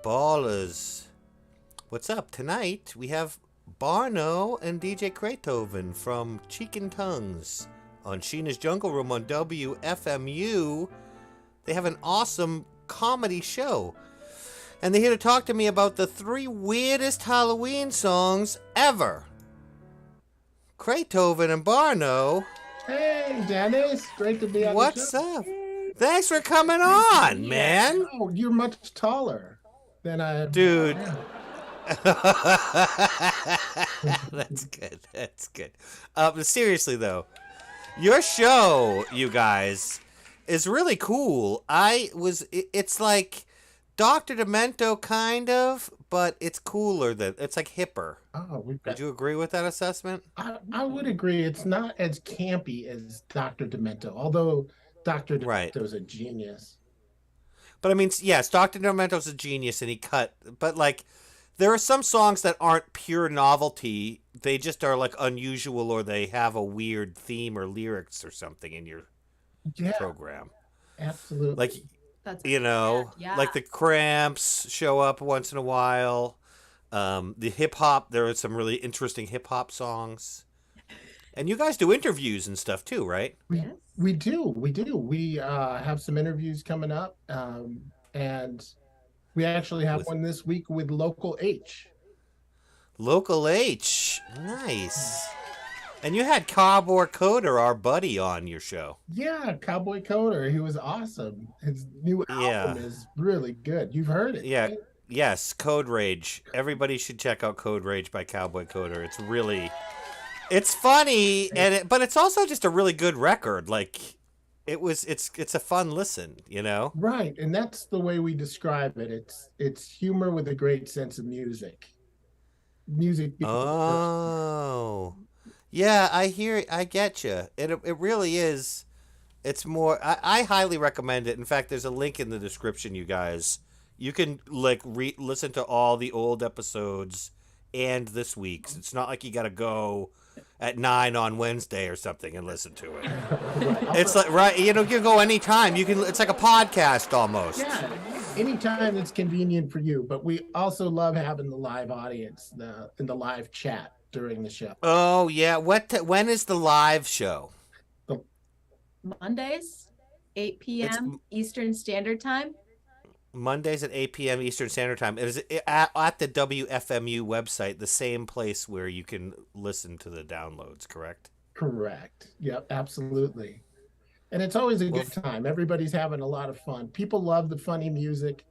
Ballers. What's up? Tonight we have Barno and DJ KREIGHTOVEN from Cheek and Tongues on Sheena's Jungle Room on WFMU. They have an awesome comedy show. And they're here to talk to me about the 3 weirdest Halloween songs ever. KREIGHTOVEN and Barno. Hey, Dennis. Great to be on What's the show. up? Thanks for coming on, man. Oh, you're much taller than I am. Dude. That's good. That's good. But seriously, though, your show, you guys, is really cool. It's like Dr. Demento, kind of, but it's cooler it's like hipper. Oh, would you agree with that assessment? I would agree. It's not as campy as Dr. Demento, although Dr. Demento is a genius. But I mean, yes, Dr. Demento's a genius, and but like, there are some songs that aren't pure novelty. They just are like unusual, or they have a weird theme or lyrics or something in your program. Absolutely. Like, like the Cramps show up once in a while. The hip hop, there are some really interesting hip hop songs. And you guys do interviews and stuff too, right? We do. We have some interviews coming up. And we actually have one this week with Local H. Local H. Nice. And you had Cowboy Coder, our buddy, on your show. Yeah, Cowboy Coder. He was awesome. His new album is really good. You've heard it. Yeah. Right? Yes, Code Rage. Everybody should check out Code Rage by Cowboy Coder. It's funny, but it's also just a really good record. Like, it's a fun listen, you know? Right, and that's the way we describe it. It's humor with a great sense of music. Oh, yeah, I get you. It really is. It's more. I highly recommend it. In fact, there's a link in the description, you guys. You can listen to all the old episodes and this week's. It's not like you got to go at 9 on Wednesday or something and listen to it. It's like you can go anytime. It's like a podcast almost. Yeah, anytime it's convenient for you. But we also love having the live audience in the live chat during the show. Oh yeah, when is the live show? Mondays, 8 p.m. Eastern Standard Time. Mondays at 8 p.m. Eastern Standard Time. It is at the WFMU website, the same place where you can listen to the downloads, correct? Correct. Yep, absolutely. And it's always a good time. Everybody's having a lot of fun. People love the funny music.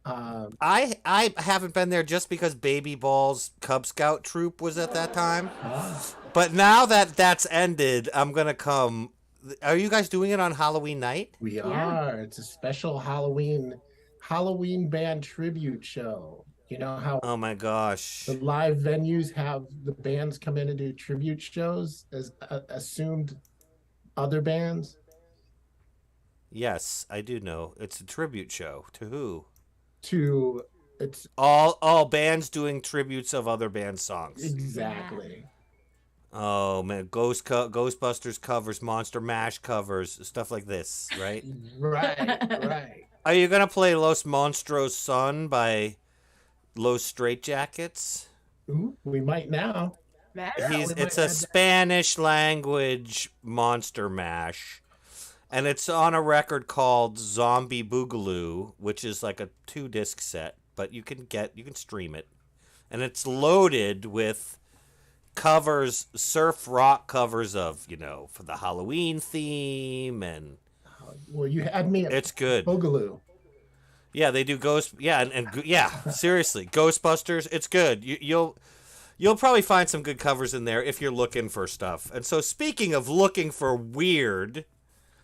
I haven't been there just because Baby Ball's Cub Scout troop was at that time. But now that's ended, I'm going to come. Are you guys doing it on Halloween night? We are. It's a special Halloween band tribute show. You know how oh my gosh, the live venues have the bands come in and do tribute shows as assumed other bands? Yes, I do know. It's a tribute show. To who? It's all bands doing tributes of other bands' songs. Exactly. Oh man, Ghostbusters covers, Monster Mash covers, stuff like this, right? Right. Are you gonna play Los Monstros Son by Los Straitjackets? Ooh, we might now. It's a Spanish language Monster Mash, and it's on a record called Zombie Boogaloo, which is like a 2-disc set, but you can stream it, and it's loaded with covers, surf rock covers of, for the Halloween theme, and well, you had me at it's good. Boogaloo. Yeah, they do seriously, Ghostbusters, it's good. You'll probably find some good covers in there if you're looking for stuff. And so, speaking of looking for weird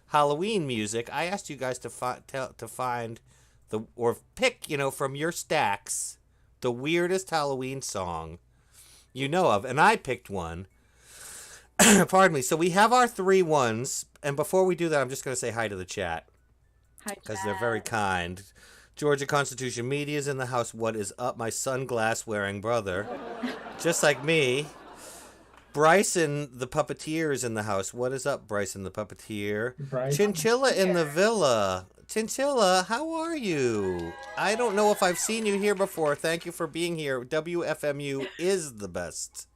Halloween music, I asked you guys to find pick, from your stacks, the weirdest Halloween song you know of, and I picked one. Pardon me. So we have our 3 ones, and before we do that, I'm just going to say hi to the chat. Hi, because they're very kind. Georgia Constitution Media is in the house. What is up, my sunglass-wearing brother? Just like me. Bryson the Puppeteer is in the house. What is up, Bryson the Puppeteer? Bryson. Chinchilla in the Villa. Chinchilla, how are you? I don't know if I've seen you here before. Thank you for being here. WFMU is the best.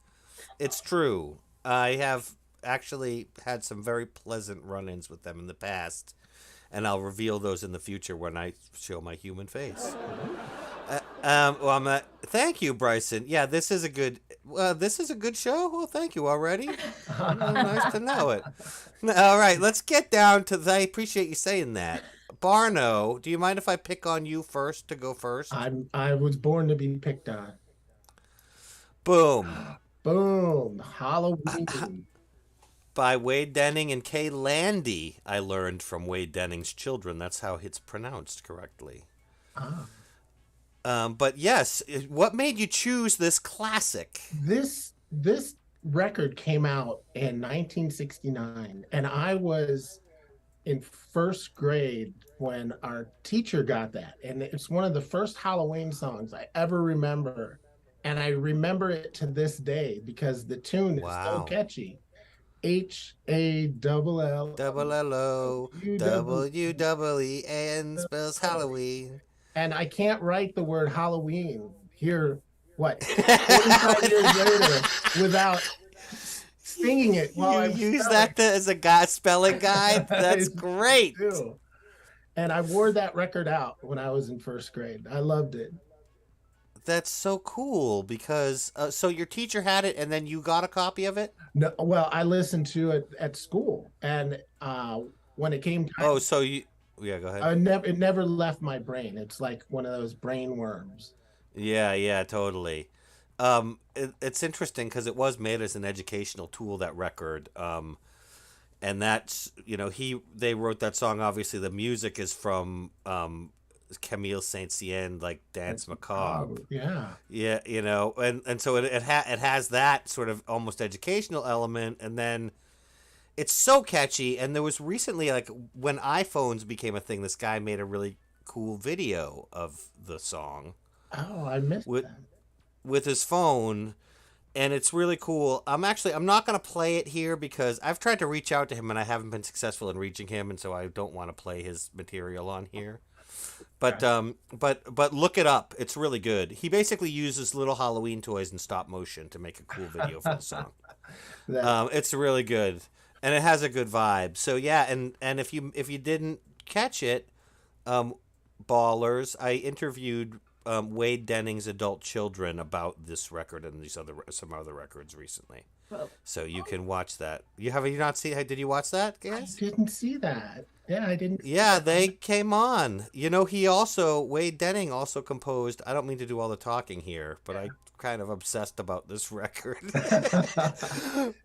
It's true. I have actually had some very pleasant run-ins with them in the past, and I'll reveal those in the future when I show my human face. Thank you, Bryson. Yeah, this is a good show. Well, thank you already. Nice to know it. All right, let's get down to I appreciate you saying that. Barno, do you mind if I pick on you first to go first? I was born to be picked on. Boom. Boom. Halloween. By Wade Denning and Kay Landy. I learned from Wade Denning's children. That's how it's pronounced correctly. But yes, what made you choose this classic? This record came out in 1969, and I was in first grade when our teacher got that. And it's one of the first Halloween songs I ever remember. And I remember it to this day because the tune is so catchy. HALLOWWEEN spells Halloween. And I can't write the word Halloween here, 45 years later, without singing it while I'm use that as a spelling guide? That's great. And I wore that record out when I was in first grade. I loved it. That's so cool because so your teacher had it and then you got a copy of it? No, well, I listened to it at school, and when it came time, yeah, go ahead. It never left my brain. It's like one of those brain worms. Yeah, totally. It's interesting because it was made as an educational tool, that record. And that's, they wrote that song. Obviously, the music is from Camille Saint-Saëns, like Dance Macabre. Yeah, and so it has that sort of almost educational element, and then it's so catchy. And there was recently, like, when iPhones became a thing, this guy made a really cool video of the song. Oh, I missed that. With his phone, and it's really cool. I'm not going to play it here because I've tried to reach out to him and I haven't been successful in reaching him, and so I don't want to play his material on here. But look it up. It's really good. He basically uses little Halloween toys in stop motion to make a cool video for the song. It's really good, and it has a good vibe. So yeah, and if you didn't catch it, ballers, I interviewed Wade Denning's adult children about this record and some other records recently. Whoa. So you can watch that. Have you not seen? Did you watch that, guys? I didn't see that. Yeah, I didn't. Yeah, they came on. Wade Denning also composed. I don't mean to do all the talking here, but I kind of obsessed about this record.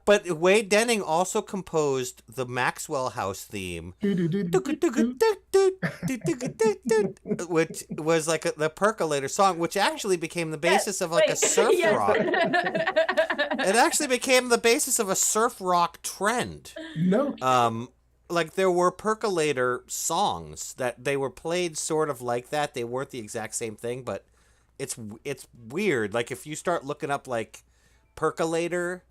But Wade Denning also composed the Maxwell House theme, which was like the Percolator song, which actually became the basis of a surf rock. It actually became the basis of a surf rock trend. No. Like there were Percolator songs that they were played sort of like that. They weren't the exact same thing, but it's weird. Like if you start looking up like Percolator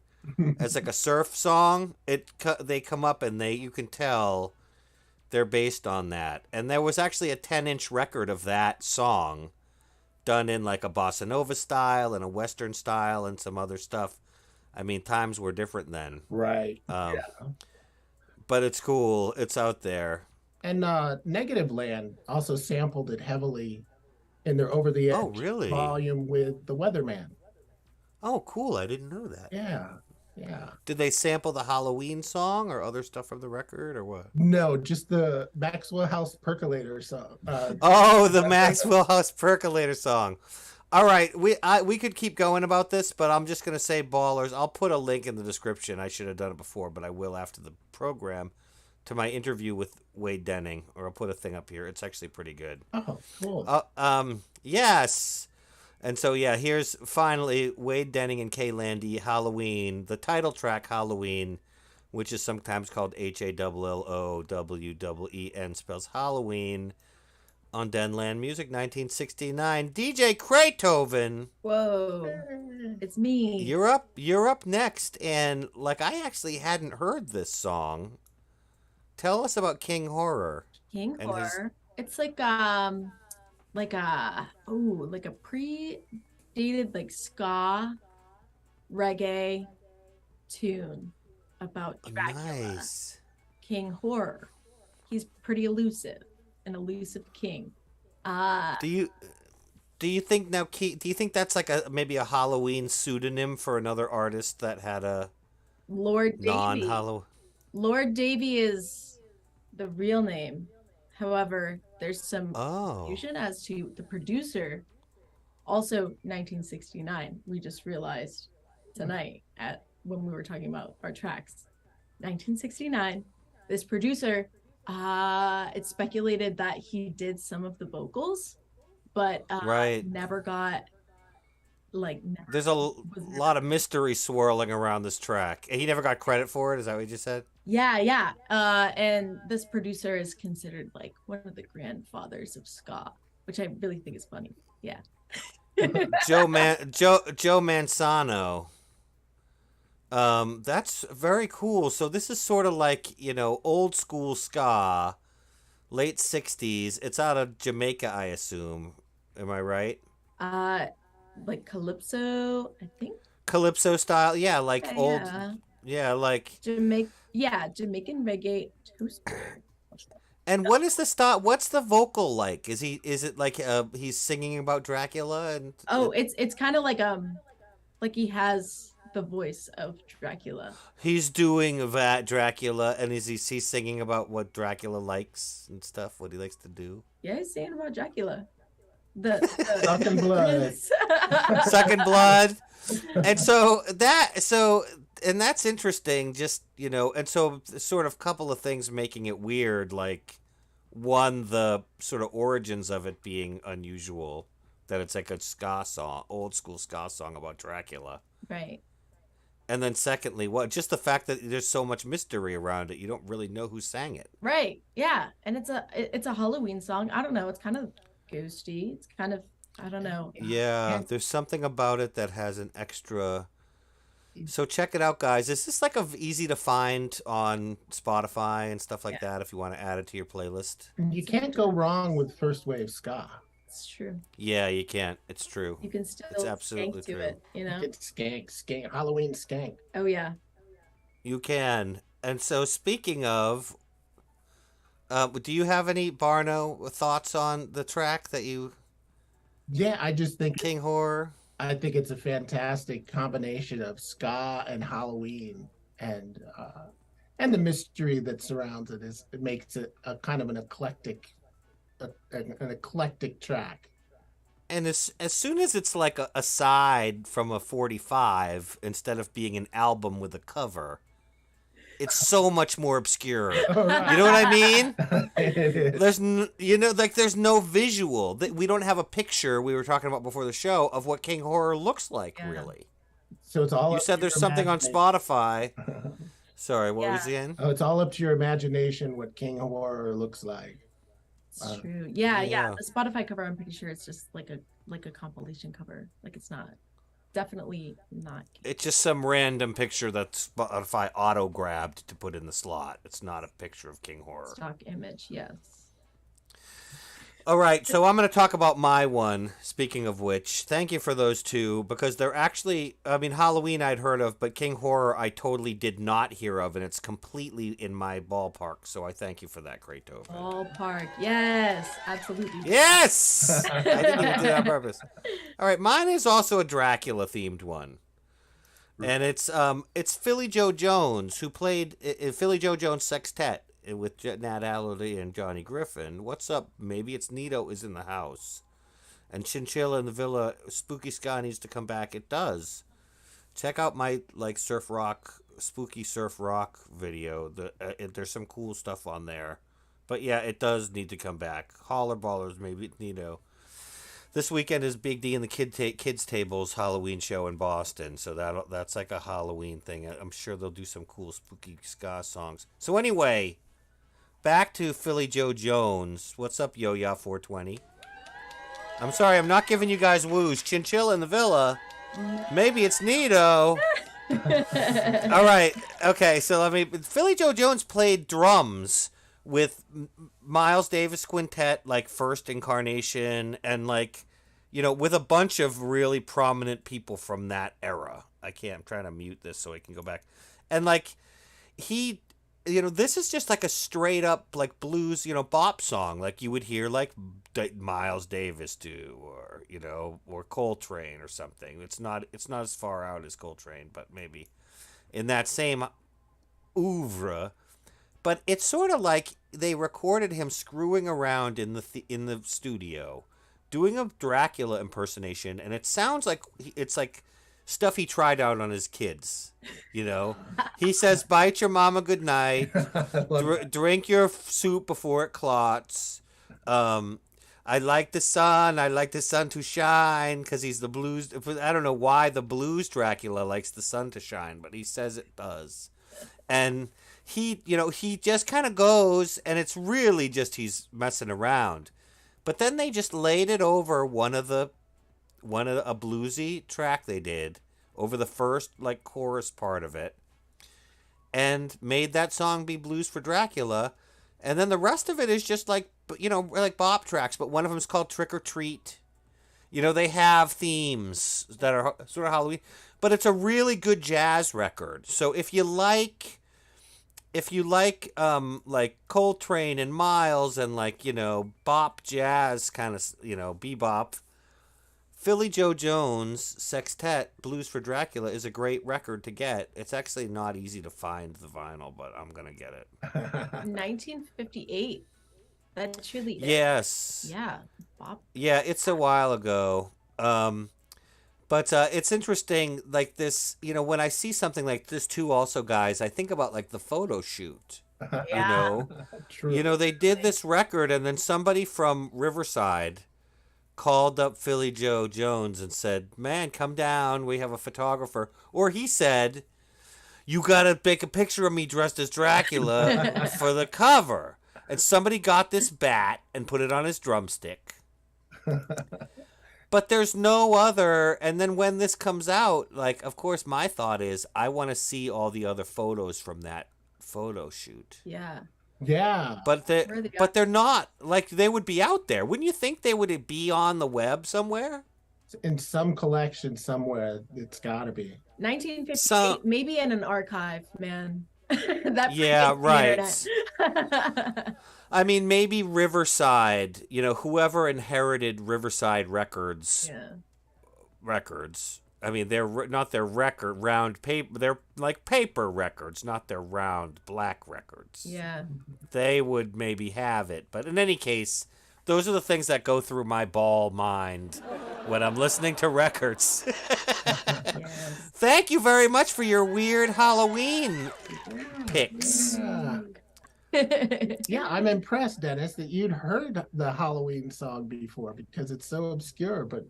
as like a surf song, they come up and you can tell they're based on that. And there was actually a 10-inch record of that song done in like a bossa nova style and a western style and some other stuff. I mean, times were different then. Right. Yeah. But it's cool. It's out there. And Negative Land also sampled it heavily in their Over the Edge volume with The Weatherman. Oh, cool. I didn't know that. Yeah. Did they sample the Halloween song or other stuff from the record or what? No, just the Maxwell House Percolator song. The Maxwell House Percolator song. All right, we could keep going about this, but I'm just going to say, ballers, I'll put a link in the description. I should have done it before, but I will after the program, to my interview with Wade Denning, or I'll put a thing up here. It's actually pretty good. Oh, cool. Yes. And so, yeah, here's finally Wade Denning and Kay Landy, Halloween, the title track, Halloween, which is sometimes called HALLOWWEN, spells Halloween, on Denland Music 1969. DJ KREIGHTOVEN. Whoa. It's me. You're up next. And like I actually hadn't heard this song. Tell us about King Horror. King Horror It's like a pre-dated like ska reggae tune about Dracula, Nice. King Horror. He's pretty elusive, an elusive king. Uh Do you do you think now, do you think that's like a maybe a Halloween pseudonym for another artist that had a Lord Davy. non-Halloween? Lord Davy is the real name. However, there's some Oh, confusion as to the producer. Also 1969. We just realized tonight at when we were talking about our tracks. 1969. This producer, it's speculated that he did some of the vocals, but right. never got like never There's a was never. lot of mystery swirling around this track. He never got credit for it. Is that what you just said? Yeah. And this producer is considered like one of the grandfathers of ska, which I really think is funny. Yeah. Joe Mansano. That's very cool. So this is sort of like, old school ska, late 60s. It's out of Jamaica, I assume. Am I right? uh like Calypso, I think. Calypso style. Yeah, like Yeah, old. yeah. Yeah, like. Jamaican reggae two-spirit. And what is the style? What's the vocal like? Is it like he's singing about Dracula and Oh, it's kind of like he has the voice of Dracula. he's doing that Dracula, and he's singing about what Dracula likes and stuff, what he likes to do? Yeah, he's saying about Dracula. Sucking blood. Sucking blood. And and that's interesting, just, and so sort of couple of things making it weird, like one, the sort of origins of it being unusual, that it's like a ska song, old school ska song about Dracula. Right. And then secondly, just the fact that there's so much mystery around it, you don't really know who sang it. Right. Yeah. And it's a Halloween song. I don't know. It's kind of ghosty. It's kind of, I don't know. Yeah, And there's something about it that has an extra. So check it out, guys. Is this like easy to find on Spotify and stuff like yeah, that if you want to add it to your playlist? You can't go wrong with first wave ska. it's true. Yeah, you can't. It's true. You can still It's absolutely skank to true. it, you know? Get skank, Halloween skank. Oh yeah. You can. And so speaking of, do you have any Barno thoughts on the track that you Yeah, I just think King Horror? I think it's a fantastic combination of ska and Halloween, and the mystery that surrounds it it makes it a kind of an eclectic track. And as soon as it's like a side from a 45 instead of being an album with a cover, it's so much more obscure. All right. You know what I mean? It is. There's no visual. We don't have a picture, we were talking about before the show, of what King Horror looks like, Yeah. really. So it's all You up said to there's your something on imagination. Spotify. Sorry, what was the end? Oh, it's all up to your imagination what King Horror looks like. It's true. Yeah. Yeah. The Spotify cover, I'm pretty sure it's just like a compilation cover. Like it's not definitely not It's just some random picture that Spotify auto-grabbed to put in the slot. It's not a picture of King Horror. stock image. Yes. All right, so I'm going to talk about my one, speaking of which. Thank you for those two, because they're actually, Halloween I'd heard of, but King Horror I totally did not hear of, and it's completely in my ballpark, so I thank you for that, KREIGHTOVEN. Ballpark. Yes, absolutely. Yes! I didn't even do that on purpose. All right, mine is also a Dracula-themed one. And it's Philly Joe Jones, who played Philly Joe Jones Sextet with Nat Adderley and Johnny Griffin. What's up? Maybe it's Nito is in the house. And Chinchilla in the Villa, Spooky Sky needs to come back. It does. Check out my surf rock, spooky surf rock video. There's some cool stuff on there. But yeah, it does need to come back. Holler Ballers, maybe it's Nito. This weekend is Big D and the Kids Tables Halloween show in Boston, so that's like a Halloween thing. I'm sure they'll do some cool spooky ska songs. So anyway, back to Philly Joe Jones. What's up, Yo-Ya 420? I'm sorry, I'm not giving you guys woos. Chinchilla in the Villa. Maybe it's Nito. All right. Okay, so Philly Joe Jones played drums with Miles Davis Quintet, like first incarnation, and like, with a bunch of really prominent people from that era. I'm trying to mute this so I can go back. And like he, this is just like a straight up like blues, bop song like you would hear like Miles Davis do, or or Coltrane or something. It's not as far out as Coltrane, but maybe in that same oeuvre. But it's sort of like they recorded him screwing around in the studio, doing a Dracula impersonation, and it sounds like it's like stuff he tried out on his kids. He says, "Bite your mama good night, drink your soup before it clots. I like the sun to shine," because he's the blues. I don't know why the blues Dracula likes the sun to shine, but he says it does, and. He just kind of goes, and it's really just he's messing around. But then they just laid it over one of a bluesy track they did over the first like chorus part of it, and made that song be Blues for Dracula. And then the rest of it is just like like bop tracks, but one of them is called Trick or Treat. They have themes that are sort of Halloween, but it's a really good jazz record. So if you like Coltrane and Miles and like, bop jazz kind of, bebop, Philly Joe Jones Sextet Blues for Dracula is a great record to get. It's actually not easy to find the vinyl, but I'm going to get it. 1958. That's really it. Yes. Yeah. Bop. Yeah, it's a while ago. But it's interesting, like this, when I see something like this too also, guys, I think about like the photo shoot, Yeah. True. They did this record and then somebody from Riverside called up Philly Joe Jones and said, "Man, come down, we have a photographer." Or he said, "You got to make a picture of me dressed as Dracula for the cover." And somebody got this bat and put it on his drumstick. But there's no other, and then when this comes out, like, of course, my thought is, I want to see all the other photos from that photo shoot. Yeah. Yeah. But they're not, like, they would be out there. Wouldn't you think they would be on the web somewhere? In some collection somewhere, it's got to be. 1958, maybe in an archive, man. That yeah, right. I mean, maybe Riverside, whoever inherited Riverside Records. Yeah. Records. I mean, they're not their round paper. They're like paper records, not their round black records. Yeah. They would maybe have it. But in any case, those are the things that go through my ball mind when I'm listening to records. Yes. Thank you very much for your weird Halloween picks. Yeah. Yeah, I'm impressed, Dennis, that you'd heard the Halloween song before because it's so obscure, but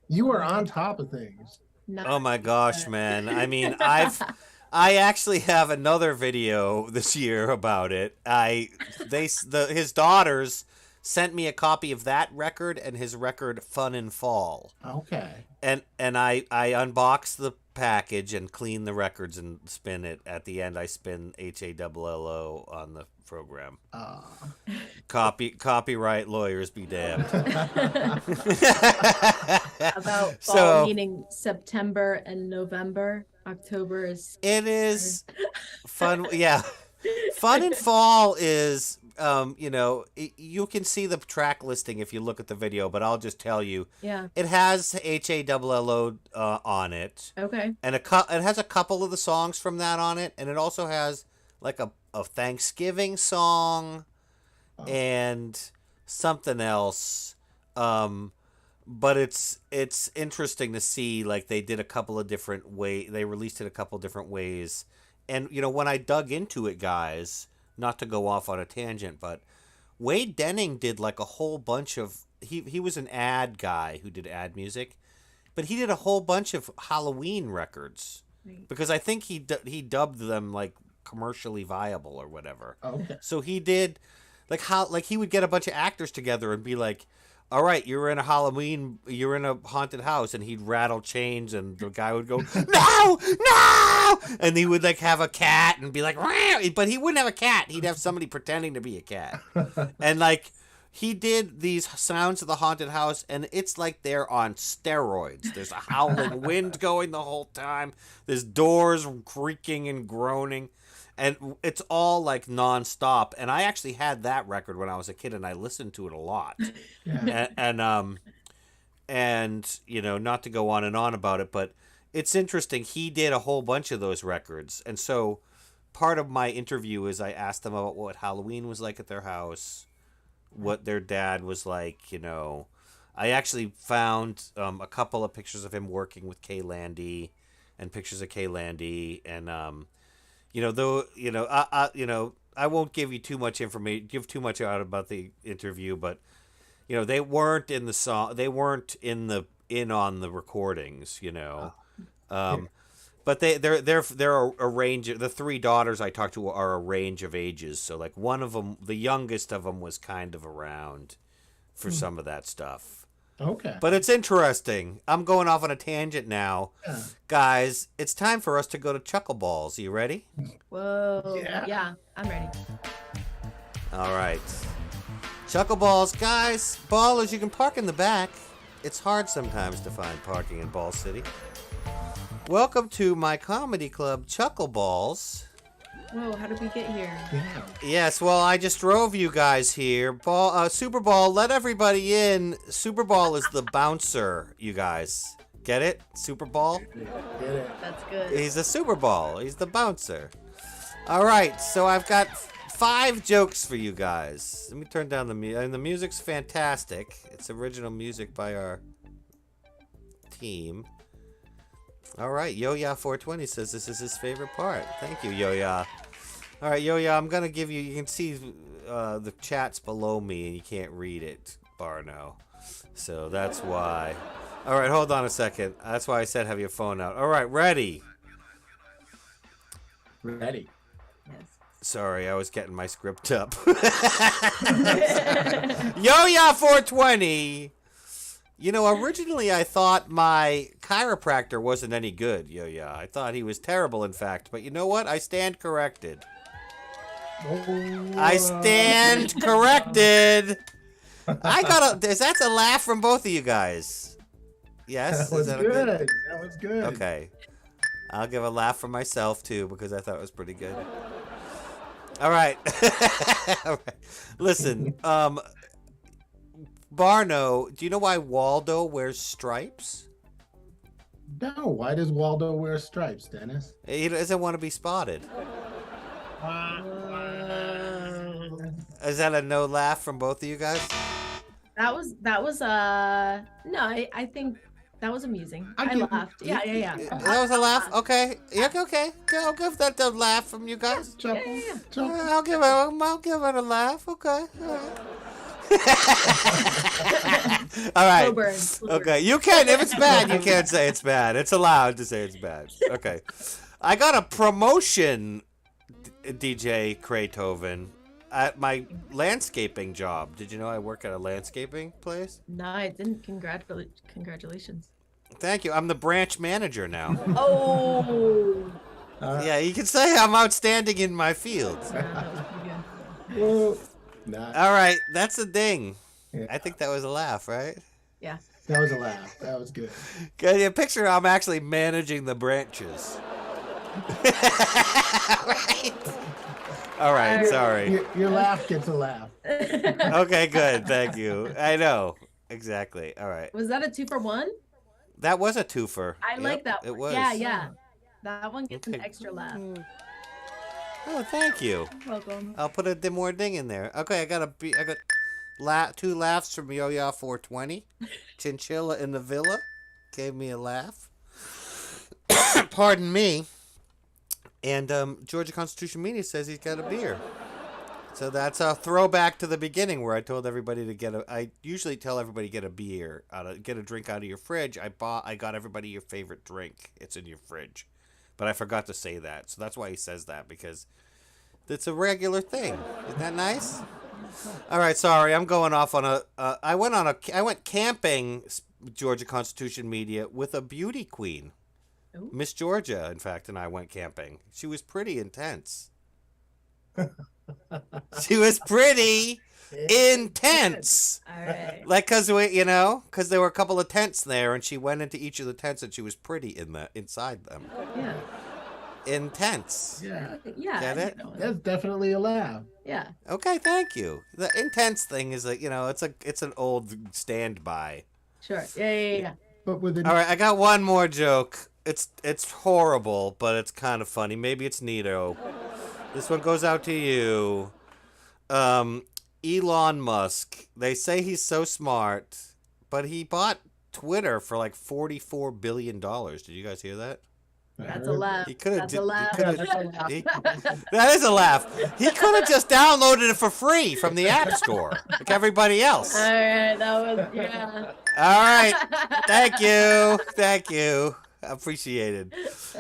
you were on top of things. Oh my gosh, man. I mean, I actually have another video this year about it. His daughters sent me a copy of that record and his record Fun and Fall. Okay. And I unbox the package and clean the records and spin it. At the end, I spin HALLO on the program. Copyright lawyers be damned. About fall meaning September and November. October is. It is fun. Yeah. Fun and Fall is, you can see the track listing if you look at the video, but I'll just tell you. Yeah. It has HALLO on it. Okay. And it has a couple of the songs from that on it, and it also has like a Thanksgiving song and something else. But it's interesting to see, like, they did a couple of different ways. They released it a couple of different ways. And, when I dug into it, guys, not to go off on a tangent, but Wade Denning did like a whole bunch of, he was an ad guy who did ad music, but he did a whole bunch of Halloween records because I think he dubbed them like commercially viable or whatever. Okay. So he did like he would get a bunch of actors together and be like, all right, you're in a haunted house, and he'd rattle chains, and the guy would go, no, no, and he would like have a cat and be like, "Meow," but he wouldn't have a cat. He'd have somebody pretending to be a cat, and like he did these sounds of the haunted house, and it's like they're on steroids. There's a howling wind going the whole time. There's doors creaking and groaning. And it's all like nonstop. And I actually had that record when I was a kid, and I listened to it a lot. Yeah. And you know, not to go on and on about it, but it's interesting. He did a whole bunch of those records, and so part of my interview is I asked them about what Halloween was like at their house, what their dad was like. You know, I actually found a couple of pictures of him working with Kay Landy, and pictures of Kay Landy, and you know, though, you know, I won't give you too much information, give too much out about the interview, but you know, they weren't in the song, they weren't in on the recordings, you know, but they're a range. The three daughters I talked to are a range of ages, so like one of them, the youngest of them, was kind of around for some of that stuff. Okay. But it's interesting. I'm going off on a tangent now. Yeah. Guys, it's time for us to go to Chuckle Balls. You ready? Whoa. Yeah. Yeah, I'm ready. All right. Chuckle Balls, guys. Ballers, you can park in the back. It's hard sometimes to find parking in Ball City. Welcome to my comedy club, Chuckle Balls. Whoa, how did we get here? Yeah. Yes, well, I just drove you guys here. Super Ball, let everybody in. Super Ball is the bouncer, you guys. Get it? Super Ball? Get it. That's good. He's a Super Ball. He's the bouncer. All right, so I've got 5 jokes for you guys. Let me turn down the music. And the music's fantastic. It's original music by our team. All right, Yo-Ya420 says this is his favorite part. Thank you, Yo-Ya. All right, Yo-Ya, I'm going to give you can see the chat's below me, and you can't read it, Barno. So that's why. All right, hold on a second. That's why I said have your phone out. All right, ready? Ready. Yes. Sorry, I was getting my script up. Yo-Ya420. You know, originally I thought my chiropractor wasn't any good, Yo-Ya. I thought he was terrible, in fact. But you know what? I stand corrected. I stand corrected. Is that a laugh from both of you guys? Yes? That was Is that good. okay? That was good. Okay. I'll give a laugh for myself, too, because I thought it was pretty good. All right. All right. Listen, Barno, do you know why Waldo wears stripes? No, why does Waldo wear stripes, Dennis? He doesn't want to be spotted. Is that a no laugh from both of you guys? That was no, I think that was amusing. I give- laughed. Yeah. That was a laugh? Okay. Yeah, okay. I'll give that a laugh from you guys. Chuckle, Yeah. chuckle. I'll give it a laugh. Okay. All right. All right. Slow burn, slow burn. Okay, you can. If it's bad, you can't say it's bad. It's allowed to say it's bad. Okay. I got a promotion, DJ KREIGHTOVEN, at my landscaping job. Did you know I work at a landscaping place? No, I didn't. Congratulations. Thank you. I'm the branch manager now. Oh. Yeah, you can say I'm outstanding in my field. That was pretty good. Whoa. Nah, All right, that's the thing. Yeah. I think that was a laugh, right? Yeah. that was a laugh. That was good. Can you picture I'm actually managing the branches? Right? All right, sorry. Your laugh gets a laugh. Okay, good. Thank you. I know. Exactly. All right. Was that a 2-for-1? That was a twofer. I Yep, like that It one. was. Yeah. That one gets an Okay. extra laugh. Oh, thank you. Welcome. I'll put a more ding in there. Okay, I got 2 laughs from Yo-Ya420. Chinchilla in the Villa gave me a laugh. Pardon me. And Georgia Constitution Media says he's got a beer. So that's a throwback to the beginning where I told everybody to I usually tell everybody get a beer, get a drink out of your fridge. I got everybody your favorite drink. It's in your fridge. But I forgot to say that. So that's why he says that, because it's a regular thing. Isn't that nice? All right, sorry, I'm going off on a. I went camping, Georgia Constitution Media, with a beauty queen, Ooh. Miss Georgia. In fact, and I went camping. She was pretty intense. She was pretty intense. All right. Like, cause there were a couple of tents there, and she went into each of the tents, and she was pretty inside them. Yeah. Intense. Yeah. Yeah. Get it? That's definitely a laugh. Yeah. Okay, thank you. The intense thing is it's an old standby. Sure. Yeah. But with All right, I got one more joke. It's horrible, but it's kind of funny. Maybe it's neato. This one goes out to you. Elon Musk. They say he's so smart, but he bought Twitter for like $44 billion. Did you guys hear that? That's a laugh. He could have. That's a laugh. That is a laugh. He could have just downloaded it for free from the App Store, like everybody else. All right. That was, yeah. All right. Thank you. Appreciated.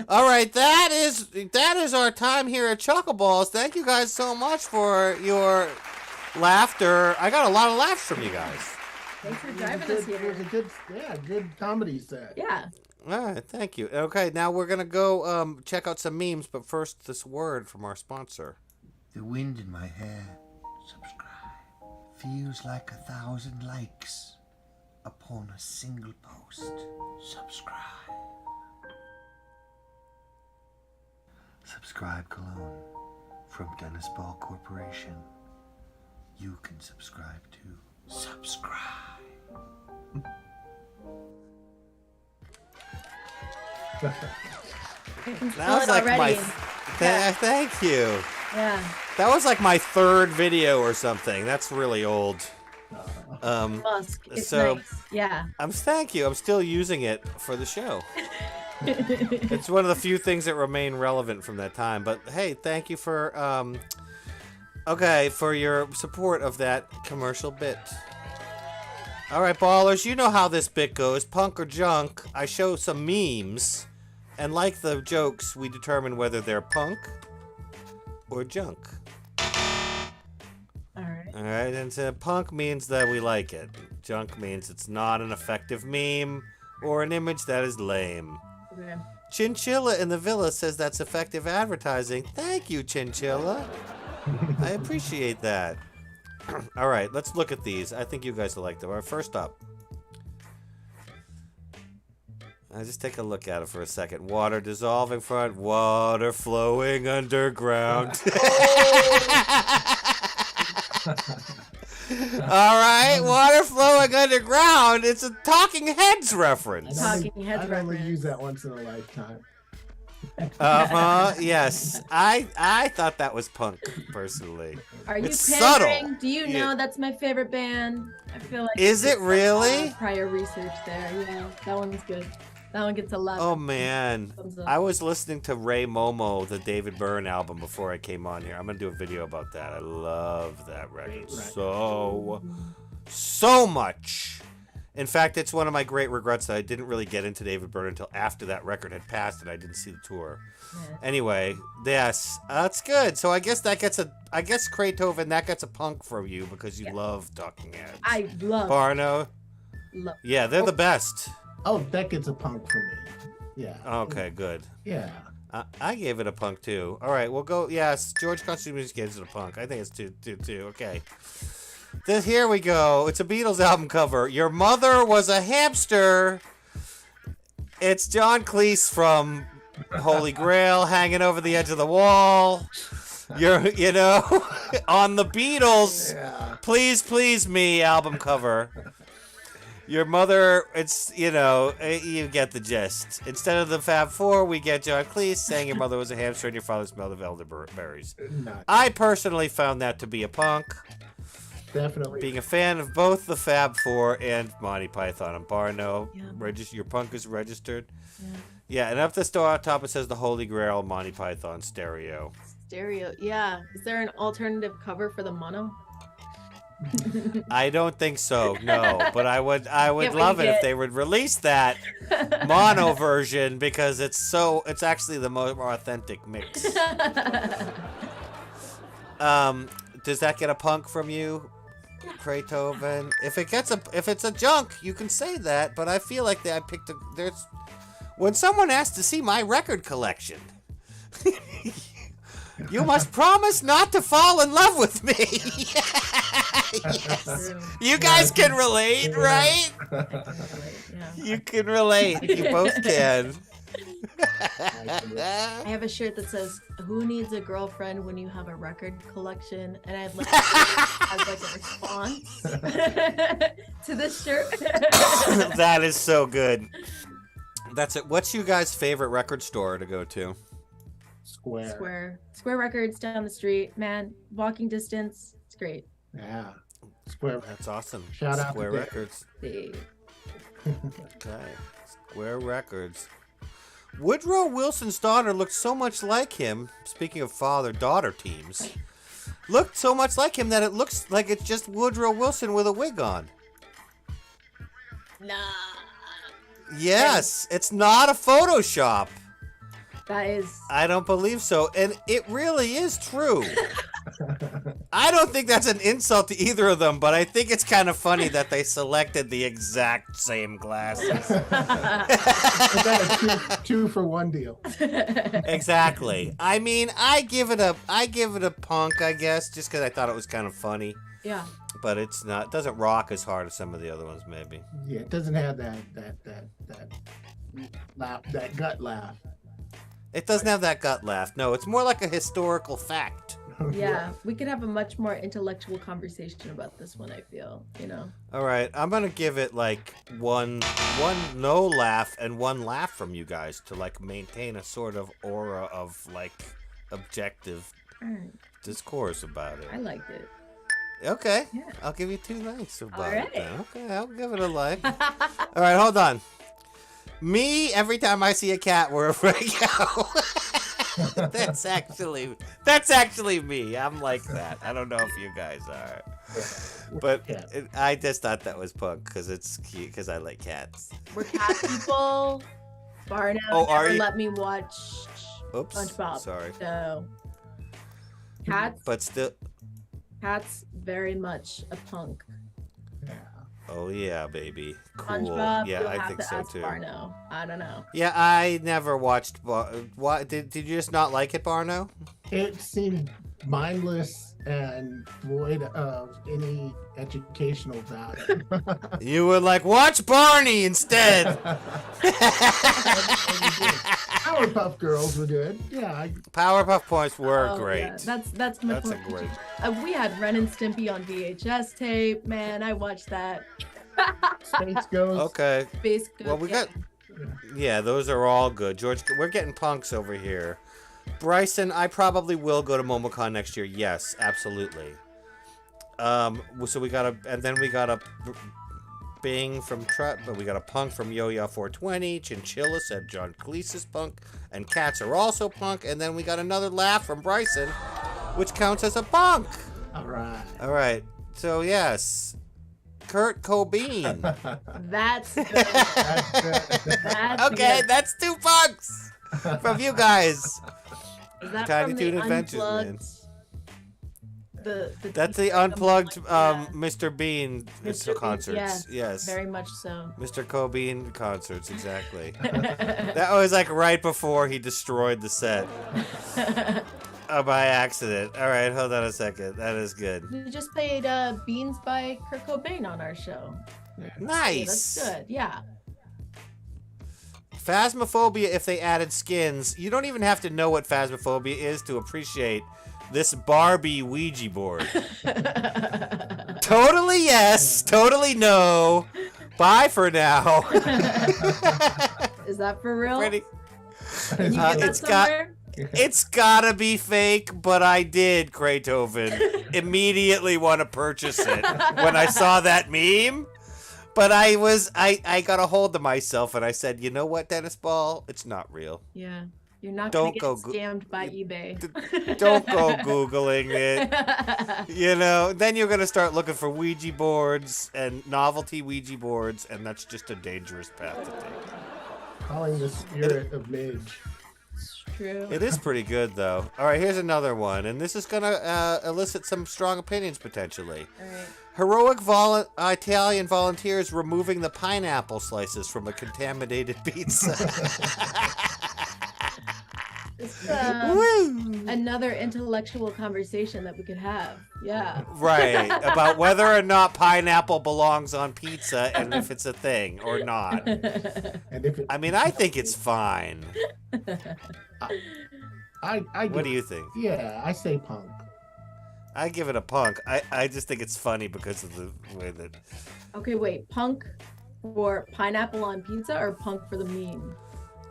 All right, that is our time here at Chuckleballs. Thank you guys so much for your laughter. I got a lot of laughs from you guys. Thanks for driving us It was here. a good comedy set. Yeah. All right, thank you. Okay, now we're going to go check out some memes, but first this word from our sponsor. The wind in my hair. Subscribe. Feels like 1,000 likes upon a single post. Subscribe. Subscribe Cologne from Dennis Ball Corporation. You can subscribe to subscribe. That was like already. Thank you. Yeah. That was like my third video or something. That's really old. Musk. It's so- nice. Yeah. Thank you. I'm still using it for the show. It's one of the few things that remain relevant from that time. But hey, thank you for for your support of that commercial bit. All right, ballers, you know how this bit goes. Punk or junk. I show some memes, and like the jokes, we determine whether they're punk or junk. All right. All right, and so punk means that we like it. Junk means it's not an effective meme or an image that is lame. Okay. Chinchilla in the Villa says that's effective advertising. Thank you, Chinchilla. I appreciate that. All right, let's look at these. I think you guys will like them. All right, first up. I'll just take a look at it for a second. Water dissolving front, water flowing underground. All right, water flowing underground. It's a Talking Heads reference. Talking Heads I'd only reference. use that once in a lifetime. Yes. I thought that was punk, personally. Are you It's pandering? subtle. Do you know that's my favorite band? I feel like. Is it really? Prior research there. Yeah, that one's good. That one gets 11. Oh man, Thumbs up. I was listening to Ray Momo, the David Byrne album, before I came on here. I'm gonna do a video about that. I love that record so much. In fact, it's one of my great regrets that I didn't really get into David Byrne until after that record had passed and I didn't see the tour. Yeah. Anyway, yes, that's good. So I guess Kreyghtoven, that gets a punk for you because you love Talking Heads. I love. Barno, love. yeah, they're the best. Oh, that gets a punk for me. Yeah. Okay, good. Yeah. I gave it a punk too. All right, we'll go. Yes, George Constitution Music gives it a punk. I think it's two. Okay. Here we go. It's a Beatles album cover. Your mother was a hamster. It's John Cleese from Holy Grail hanging over the edge of the wall. On the Beatles. Yeah. Please, Please Me album cover. Your mother, you get the gist. Instead of the Fab Four, we get John Cleese saying your mother was a hamster and your father smelled of elderberries. Not I personally found that to be a punk. definitely. Being a fan of both the Fab Four and Monty Python and Barno, Yeah. your punk is registered. Yeah. Yeah, and up the top it says the Holy Grail Monty Python stereo. Stereo. Yeah. Is there an alternative cover for the mono? I don't think so, no. But I would Get what love you it if get. they would release that mono version because it's actually the more authentic mix. Does that get a punk from you, Kreytoven? If it's a junk, you can say that. But I feel like I picked there's when someone asks to see my record collection, you must promise not to fall in love with me. Yes. You guys can relate, right? Yeah. You can relate. You both can. I have a shirt that says, "Who needs a girlfriend when you have a record collection?" And I'd like as like a response to this shirt. That is so good. That's it. What's you guys' favorite record store to go to? Square. Square Records down the street, man. Walking distance. It's great. Yeah. Square. That's awesome. Shout out Square to Records. They- Okay. Square Records. Woodrow Wilson's daughter looked so much like him. Speaking of father-daughter teams, looked so much like him that it looks like it's just Woodrow Wilson with a wig on. Nah. Yes, it's not a Photoshop. That is. I don't believe so, and it really is true. I don't think that's an insult to either of them, but I think it's kind of funny that they selected the exact same glasses. a two for one deal. Exactly. I mean, I give it a punk, I guess, just because I thought it was kind of funny. Yeah. But it's not. It doesn't rock as hard as some of the other ones, maybe. Yeah, it doesn't have that laugh, that gut laugh. It doesn't have that gut laugh. No, it's more like a historical fact. Yeah. We could have a much more intellectual conversation about this one, I feel, you know. All right, I'm gonna give it like one no laugh and one laugh from you guys to like maintain a sort of aura of like objective Alright. discourse about it. I liked it. Okay, Yeah. I'll give you 2 likes about All it. right. Then. Okay, I'll give it a like. All right, hold on. Me, every time I see a cat, wherever I go. That's actually me. I'm like that. I don't know if you guys are, but I just thought that was punk because it's cute because I like cats. We're cat people. Barno are never you? let me watch Oops, SpongeBob. sorry. So cats, But still, cats very much a punk. oh yeah, baby, cool. SpongeBob, Yeah, you'll I have think to so ask too. Barno. I don't know. Yeah, I never watched. What did you just not like it, Barno? It seemed mindless and void of any educational value. You were like, watch Barney instead. Powerpuff Girls were good. Yeah, Powerpuff Points were Oh, great. yeah. That's much That's a more. great. We had Ren and Stimpy on VHS tape. Man, I watched that. Space Ghost. Okay. Space Ghost, Well, we yeah. got. Yeah, those are all good. George, we're getting punks over here. Bryson, I probably will go to MomoCon next year. Yes, absolutely. So we got and then we got a Bing from but we got a punk from Yo-Yo 420. Chinchilla said John Cleese is punk, and cats are also punk. And then we got another laugh from Bryson, which counts as a punk. All right. All right. So yes, Kurt Cobain. That's good. That's Okay, good. that's 2 punks from you guys. Is that Tiny from Toon the Adventures, man. Unplugged? The That's the unplugged yeah. Mr. Bean Mr. Bean, concerts. Yes. Very much so. Mr. Cobain concerts, exactly. That was like right before he destroyed the set by accident. All right, hold on a second. That is good. We just played Beans by Kurt Cobain on our show. Nice. That's good. Yeah. Phasmophobia, if they added skins, you don't even have to know what Phasmophobia is to appreciate this Barbie Ouija board. Totally yes, totally no. Bye for now. Is that for real? Pretty- Can you get that somewhere? It's gotta be fake, but I did, Kreytoven, immediately want to purchase it when I saw that meme. But I got a hold of myself and I said, you know what, Dennis Ball? It's not real. Yeah. You're not Don't going go to get scammed by eBay. Don't go Googling it. You know, then you're going to start looking for Ouija boards and novelty Ouija boards, and that's just a dangerous path to take. Calling the spirit of Midge. true. It is pretty good, though. All right, here's another one, and this is going to elicit some strong opinions, potentially. All right. Heroic Italian volunteers removing the pineapple slices from a contaminated pizza. It's Woo! another intellectual conversation that we could have. Yeah. Right, about whether or not pineapple belongs on pizza and if it's a thing or not. And if it, I mean, I think it's fine. I What do you think? Yeah, I say punk. I give it a punk. I just think it's funny because of the way that... Okay, wait. Punk for pineapple on pizza or punk for the meme?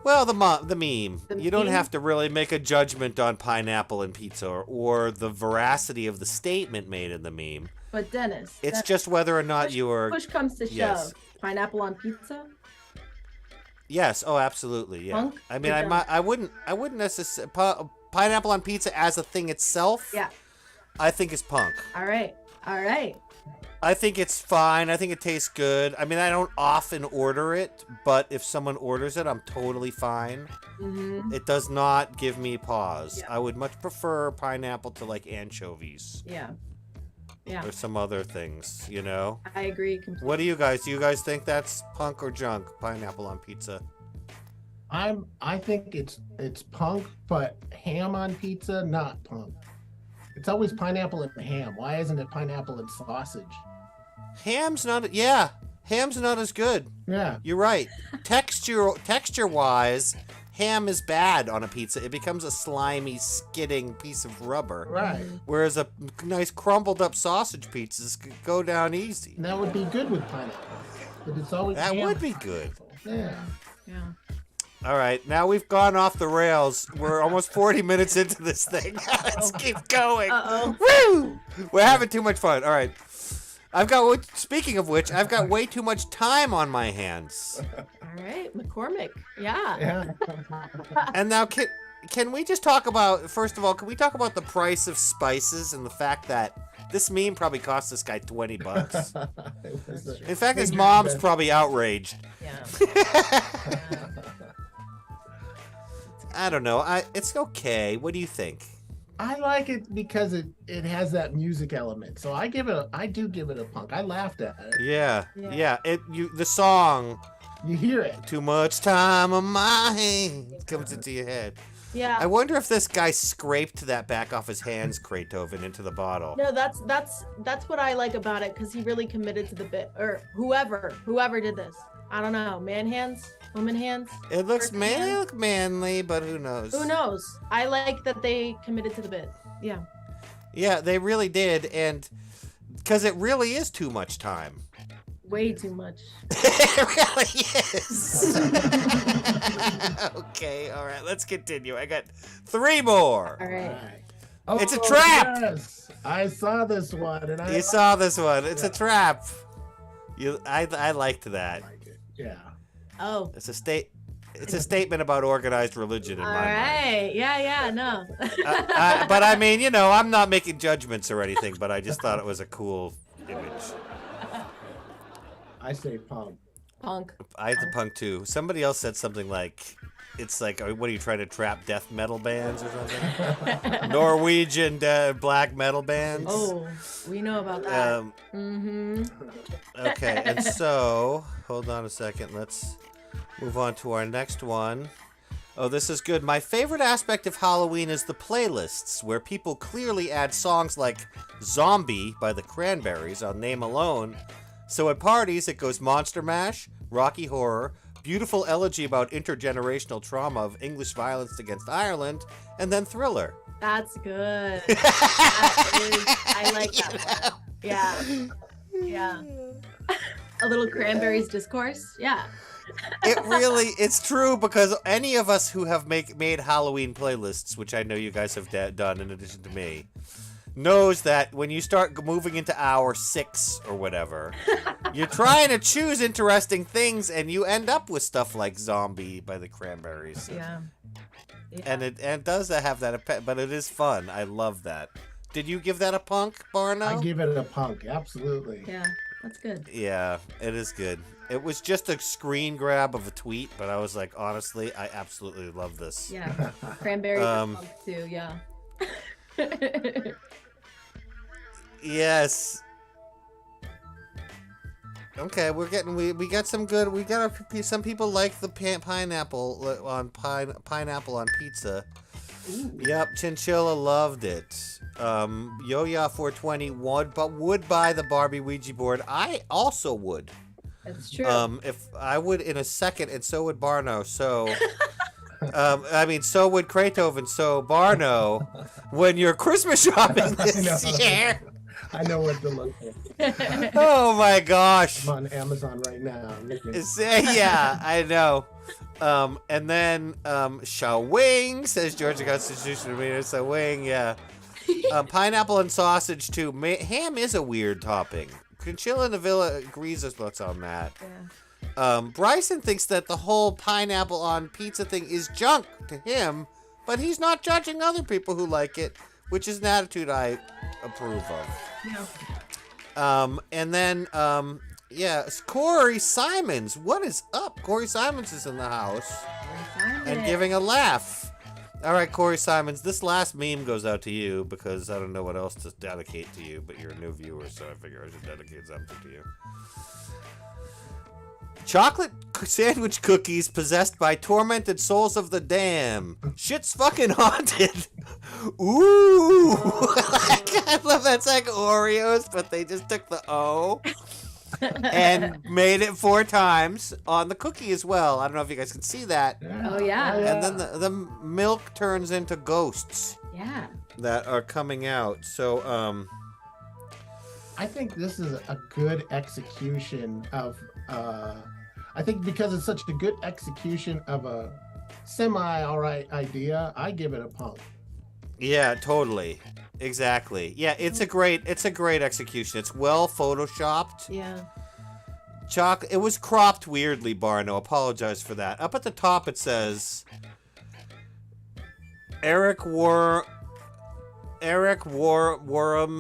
Well, the meme. The You don't meme? have to really make a judgment on pineapple and pizza or the veracity of the statement made in the meme. But Dennis, It's just whether or not you are... push comes to shove. Yes. Pineapple on pizza? Yes. Oh, absolutely. Yeah. Punk? I mean, Or I wouldn't necessarily... Pineapple on pizza as a thing itself, Yeah. I think is punk. All right. All right. I think it's fine. I think it tastes good. I mean, I don't often order it, but if someone orders it, I'm totally fine. Mm-hmm. It does not give me pause. Yeah. I would much prefer pineapple to like anchovies Yeah. Yeah. or some other things, you know? I agree completely. What do you guys think that's punk or junk? Pineapple on pizza. I think it's punk, but ham on pizza, not punk. It's always pineapple and ham. Why isn't it pineapple and sausage? Ham's not as good. Yeah. You're right. Texture-wise, ham is bad on a pizza. It becomes a slimy, skidding piece of rubber. Right. Whereas a nice crumbled up sausage pizzas could go down easy. And that would be good with pineapple. But it's always That ham. would be good. Yeah. Yeah. All right, now we've gone off the rails. We're almost 40 minutes into this thing. Let's keep going. Uh-oh. Woo! We're having too much fun. All right. Speaking of which, I've got way too much time on my hands. All right. McCormick. Yeah. Yeah. And now, can we just talk about, first of all, can we talk about the price of spices and the fact that this meme probably cost this guy $20? It was a- In fact, his mom's probably outraged. Yeah. I don't know. It's okay. What do you think? I like it because it has that music element. So I do give it a punk. I laughed at it. Yeah. Yeah. The song, You hear it. Too Much Time on My Hands, comes into your head. Yeah. I wonder if this guy scraped that back off his hands, Kreytoven, into the bottle. No, that's what I like about it, because he really committed to the bit, or whoever did this. I don't know, man hands, woman hands. It looks person hands. manly, but who knows? Who knows? I like that they committed to the bit. Yeah. Yeah, they really did, and because it really is too much time. Way too much. It really is. Okay, all right, let's continue. I got 3 more. All right. Oh, It's a trap! Yes. I saw this one, and I You saw this one. It's a trap. I liked that. like it. Yeah. Oh. It's a statement about organized religion in All my mind. right. Yeah. No. But I mean, you know, I'm not making judgments or anything, but I just thought it was a cool image. I say punk. Punk. I had the punk too. Somebody else said something like, it's like, what are you trying to trap death metal bands or something? Norwegian black metal bands? Oh, we know about that. Um, okay, and so, hold on a second. Let's move on to our next one. Oh, this is good. My favorite aspect of Halloween is the playlists, where people clearly add songs like Zombie by the Cranberries on name alone. So at parties, it goes Monster Mash, Rocky Horror, Beautiful Elegy about intergenerational trauma of English violence against Ireland, and then Thriller. That's good. I like that one. Yeah. A little Cranberries discourse. Yeah. It's true, because any of us who have made Halloween playlists, which I know you guys have done in addition to me, knows that when you start moving into hour 6 or whatever, you're trying to choose interesting things, and you end up with stuff like Zombie by the Cranberries. Yeah. And it does have that, but it is fun. I love that. Did you give that a punk, Barno? I give it a punk. Absolutely. Yeah. That's good. Yeah, it is good. It was just a screen grab of a tweet, but I was like, honestly, I absolutely love this. Yeah. Cranberry punk too, yeah. Yes. Okay, we got some good. We got some people like the pineapple on pineapple on pizza. Ooh. Yep, Chinchilla loved it. Yo-Ya 420 would buy the Barbie Ouija board. I also would. That's true. If I would in a second, and so would Barno. So, so would Kreytoven. So Barno, when you're Christmas shopping this year. I know what to look for. Oh my gosh! I'm on Amazon right now. Yeah, I know. And then Shao Wing says Georgia Constitution Arena. So Wing, yeah. Pineapple and sausage too. Ham is a weird topping. Chinchilla Navilla agrees with us on that. Yeah. Bryson thinks that the whole pineapple on pizza thing is junk to him, but he's not judging other people who like it, which is an attitude I approve of. Yeah. And then, it's Corey Simons. What is up? Corey Simons is in the house and giving a laugh. All right, Corey Simons, this last meme goes out to you because I don't know what else to dedicate to you, but you're a new viewer, so I figure I should dedicate something to you. Chocolate sandwich cookies possessed by tormented souls of the damned. Shit's fucking haunted. Ooh. I love that's like Oreos, but they just took the O and made it 4 times on the cookie as well. I don't know if you guys can see that. Oh, yeah. And then the milk turns into ghosts. Yeah. That are coming out. So, I think this is a good execution of I think because it's such a good execution of a semi alright idea, I give it a punk. Yeah, totally. Exactly. Yeah, it's a great execution. It's well photoshopped. Yeah. It was cropped weirdly, Barno. Apologize for that. Up at the top it says Eric Warham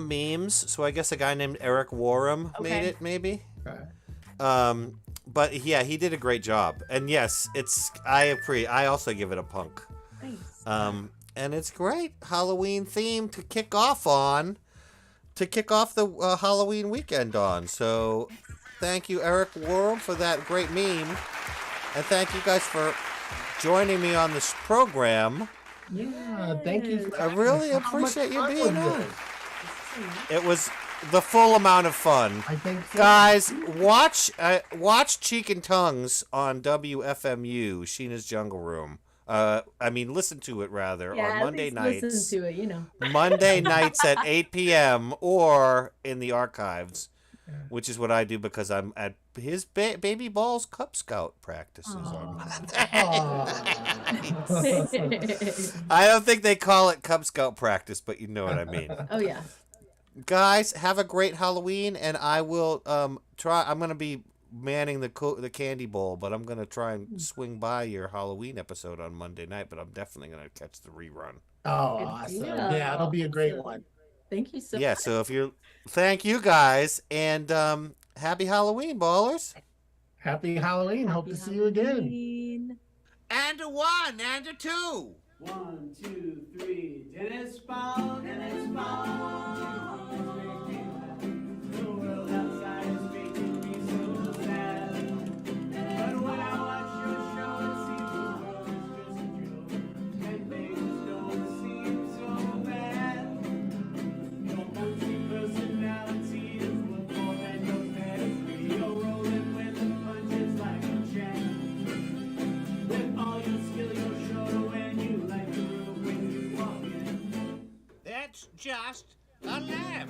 memes. So I guess a guy named Eric Warham made it, maybe. Okay. But yeah, he did a great job. And yes, I agree. I also give it a punk. Nice. And it's great Halloween theme to kick off the Halloween weekend on. So thank you, Eric Warham, for that great meme. And thank you guys for joining me on this program. Yeah, thank you. I really appreciate you being on. It was the full amount of fun. I think so. Guys, watch Cheek and Tongues on WFMU, Sheena's Jungle Room. Listen to it rather on Monday nights. Listen to it, Monday nights at 8 p.m. or in the archives, which is what I do because I'm at his baby Ball's Cub Scout practices on Monday. I don't think they call it Cub Scout practice, but you know what I mean. Oh, yeah. Guys, have a great Halloween, and I will try. I'm going to be manning the candy bowl, but I'm going to try and swing by your Halloween episode on Monday night, but I'm definitely going to catch the rerun. Oh, awesome. Yeah, it'll be a great one. Thank you so much. Yeah, so thank you guys, and happy Halloween, ballers. Happy Halloween. Hope to see you again. And a 1, and a 2. 1, 2, 3. Tennis ball, tennis ball. The world outside is making me so sad. But when I watch your show, it seems the world is just a joke, and things don't seem so bad. Your multi-personality is worth more than your pedigree. You're rolling with the punches like a champ. With all your skill, you're sure when you like the room when you walk in. That's just a laugh.